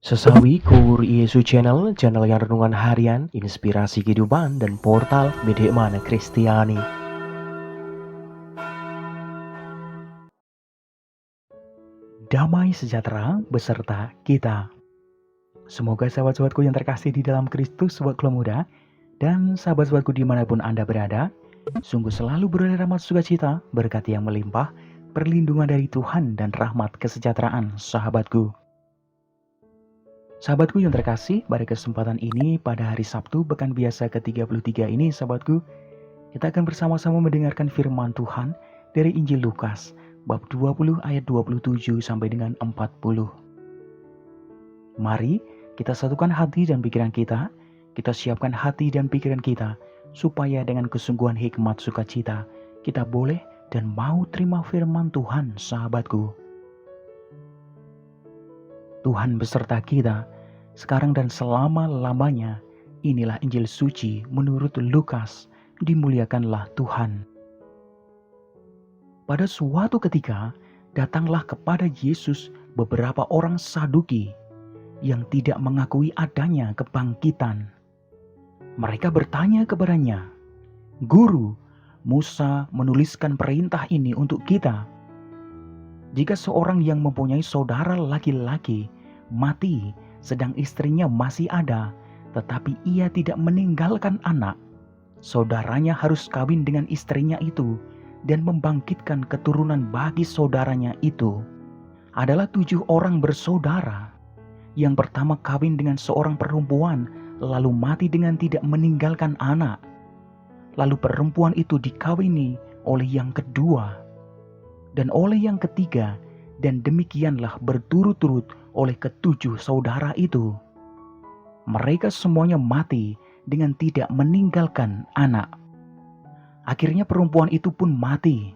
Sesawi Kur Yesu channel yang renungan harian, inspirasi kehidupan, dan portal Bedekmana Kristiani. Damai sejahtera beserta kita. Semoga sahabat-sahabatku yang terkasih di dalam Kristus, sobat keluarga muda, dan sahabat-sahabatku dimanapun Anda berada, sungguh selalu beroleh rahmat sukacita, berkat yang melimpah, perlindungan dari Tuhan dan rahmat kesejahteraan sahabatku. Sahabatku yang terkasih, pada kesempatan ini pada hari Sabtu pekan biasa ke-33 ini sahabatku, kita akan bersama-sama mendengarkan firman Tuhan dari Injil Lukas bab 20 ayat 27 sampai dengan 40. Mari kita satukan hati dan pikiran kita siapkan hati dan pikiran kita supaya dengan kesungguhan hikmat sukacita kita boleh dan mau terima firman Tuhan sahabatku. Tuhan beserta kita, sekarang dan selama-lamanya. Inilah Injil suci menurut Lukas, dimuliakanlah Tuhan. Pada suatu ketika, datanglah kepada Yesus beberapa orang Saduki yang tidak mengakui adanya kebangkitan. Mereka bertanya kepadanya, "Guru, Musa menuliskan perintah ini untuk kita. Jika seorang yang mempunyai saudara laki-laki mati sedang istrinya masih ada, tetapi ia tidak meninggalkan anak, saudaranya harus kawin dengan istrinya itu dan membangkitkan keturunan bagi saudaranya itu. Adalah 7 orang bersaudara. Yang pertama kawin dengan seorang perempuan, lalu mati dengan tidak meninggalkan anak. Lalu perempuan itu dikawini oleh yang kedua, dan oleh yang ketiga, dan demikianlah berturut-turut oleh ke-7 saudara itu. Mereka semuanya mati dengan tidak meninggalkan anak. Akhirnya perempuan itu pun mati.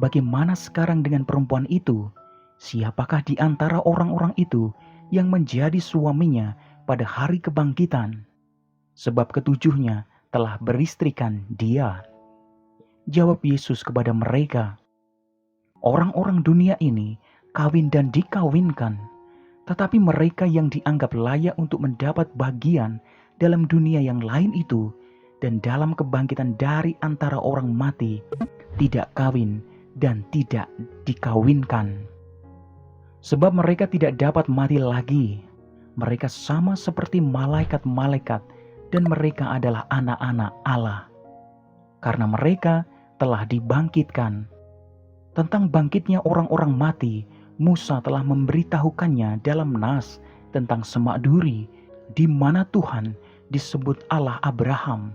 Bagaimana sekarang dengan perempuan itu? Siapakah di antara orang-orang itu yang menjadi suaminya pada hari kebangkitan? Sebab ke-7-nya telah beristrikan dia." Jawab Yesus kepada mereka, "Orang-orang dunia ini kawin dan dikawinkan, tetapi mereka yang dianggap layak untuk mendapat bagian dalam dunia yang lain itu dan dalam kebangkitan dari antara orang mati tidak kawin dan tidak dikawinkan. Sebab mereka tidak dapat mati lagi. Mereka sama seperti malaikat-malaikat dan mereka adalah anak-anak Allah. Karena mereka telah dibangkitkan. Tentang bangkitnya orang-orang mati, Musa telah memberitahukannya dalam Nas tentang Semak Duri, di mana Tuhan disebut Allah Abraham,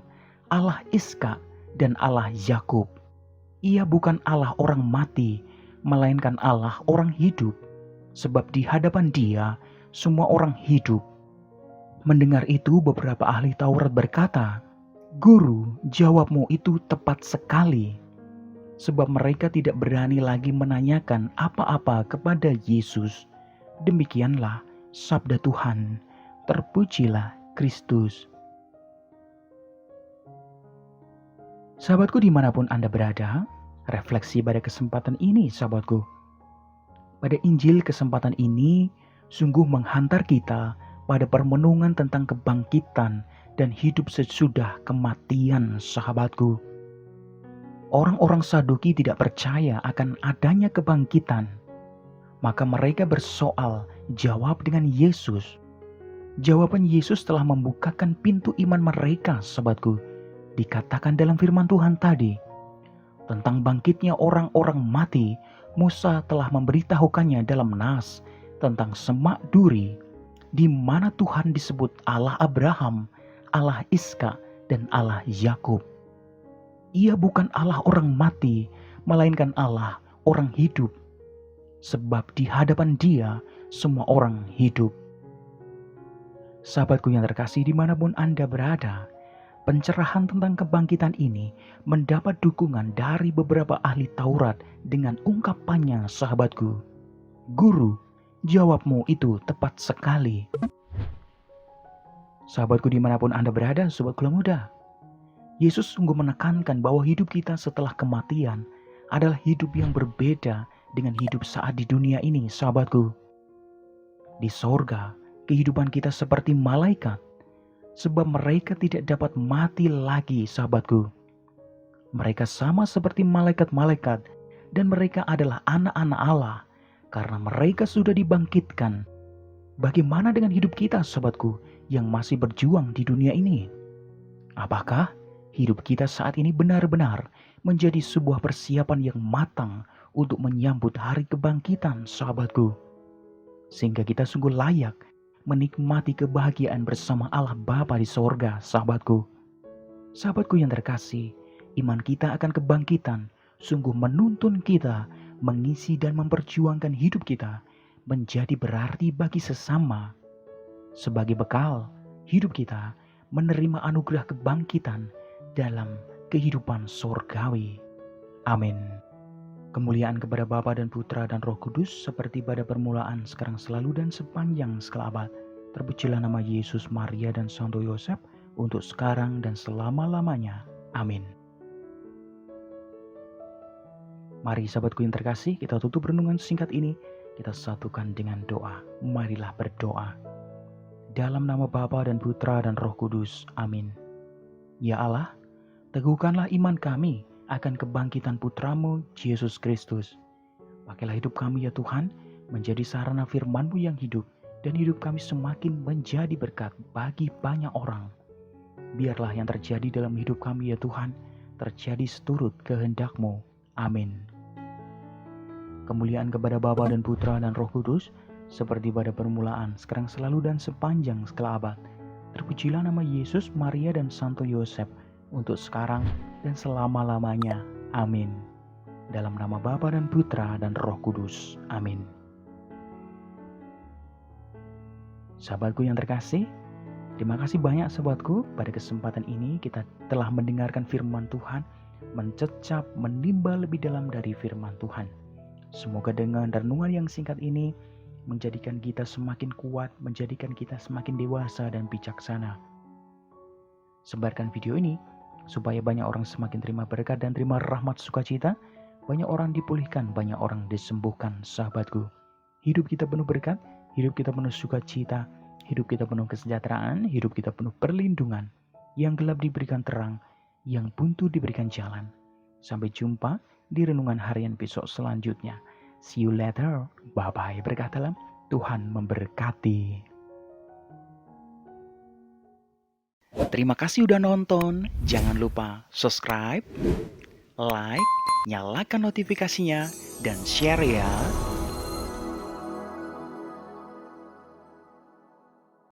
Allah Ishak, dan Allah Yakub. Ia bukan Allah orang mati, melainkan Allah orang hidup, sebab di hadapan Dia semua orang hidup." Mendengar itu beberapa ahli Taurat berkata, "Guru, jawabmu itu tepat sekali." Sebab mereka tidak berani lagi menanyakan apa-apa kepada Yesus. Demikianlah sabda Tuhan. Terpujilah Kristus. Sahabatku dimanapun Anda berada, refleksi pada kesempatan ini sahabatku. Pada Injil kesempatan ini sungguh menghantar kita pada permenungan tentang kebangkitan dan hidup sesudah kematian sahabatku. Orang-orang Saduki tidak percaya akan adanya kebangkitan. Maka mereka bersoal jawab dengan Yesus. Jawaban Yesus telah membukakan pintu iman mereka, sahabatku. Dikatakan dalam firman Tuhan tadi, tentang bangkitnya orang-orang mati, Musa telah memberitahukannya dalam Nas tentang Semak Duri, di mana Tuhan disebut Allah Abraham, Allah Ishak, dan Allah Yakub. Ia bukan Allah orang mati, melainkan Allah orang hidup. Sebab di hadapan Dia semua orang hidup. Sahabatku yang terkasih dimanapun Anda berada, pencerahan tentang kebangkitan ini mendapat dukungan dari beberapa ahli Taurat dengan ungkapannya sahabatku, "Guru, jawabmu itu tepat sekali." Sahabatku dimanapun Anda berada, sobat keluarga muda, Yesus sungguh menekankan bahwa hidup kita setelah kematian adalah hidup yang berbeda dengan hidup saat di dunia ini, sahabatku. Di sorga kehidupan kita seperti malaikat, sebab mereka tidak dapat mati lagi, sahabatku. Mereka sama seperti malaikat-malaikat, dan mereka adalah anak-anak Allah, karena mereka sudah dibangkitkan. Bagaimana dengan hidup kita, sahabatku, yang masih berjuang di dunia ini? Apakah hidup kita saat ini benar-benar menjadi sebuah persiapan yang matang untuk menyambut hari kebangkitan, sahabatku? Sehingga kita sungguh layak menikmati kebahagiaan bersama Allah Bapa di sorga, sahabatku. Sahabatku yang terkasih, iman kita akan kebangkitan sungguh menuntun kita mengisi dan memperjuangkan hidup kita menjadi berarti bagi sesama. Sebagai bekal, hidup kita menerima anugerah kebangkitan dalam kehidupan surgawi. Amin. Kemuliaan kepada Bapa dan Putra dan Roh Kudus seperti pada permulaan, sekarang, selalu, dan sepanjang segala abad. Terpujilah nama Yesus, Maria, dan Santo Yosef, untuk sekarang dan selama-lamanya. Amin. Mari sahabatku yang terkasih, kita tutup renungan singkat ini. Kita satukan dengan doa. Marilah berdoa. Dalam nama Bapa dan Putra dan Roh Kudus. Amin. Ya Allah, teguhkanlah iman kami akan kebangkitan Putramu, Yesus Kristus. Pakailah hidup kami ya Tuhan, menjadi sarana firman-Mu yang hidup, dan hidup kami semakin menjadi berkat bagi banyak orang. Biarlah yang terjadi dalam hidup kami ya Tuhan, terjadi seturut kehendak-Mu. Amin. Kemuliaan kepada Bapa dan Putra dan Roh Kudus, seperti pada permulaan, sekarang, selalu, dan sepanjang segala abad. Terpujilah nama Yesus, Maria, dan Santo Yosef, untuk sekarang dan selama-lamanya. Amin. Dalam nama Bapa dan Putra dan Roh Kudus. Amin. Sahabatku yang terkasih, terima kasih banyak sahabatku. Pada kesempatan ini kita telah mendengarkan firman Tuhan, mencecap, menimba lebih dalam dari firman Tuhan. Semoga dengan renungan yang singkat ini menjadikan kita semakin kuat, menjadikan kita semakin dewasa dan bijaksana. Sebarkan video ini supaya banyak orang semakin terima berkat dan terima rahmat sukacita. Banyak orang dipulihkan, banyak orang disembuhkan, sahabatku. Hidup kita penuh berkat, hidup kita penuh sukacita, hidup kita penuh kesejahteraan, hidup kita penuh perlindungan. Yang gelap diberikan terang, yang buntu diberikan jalan. Sampai jumpa di renungan harian besok selanjutnya. See you later. Bye-bye. Berkat dalam Tuhan memberkati. Terima kasih udah nonton. Jangan lupa subscribe, like, nyalakan notifikasinya, dan share ya.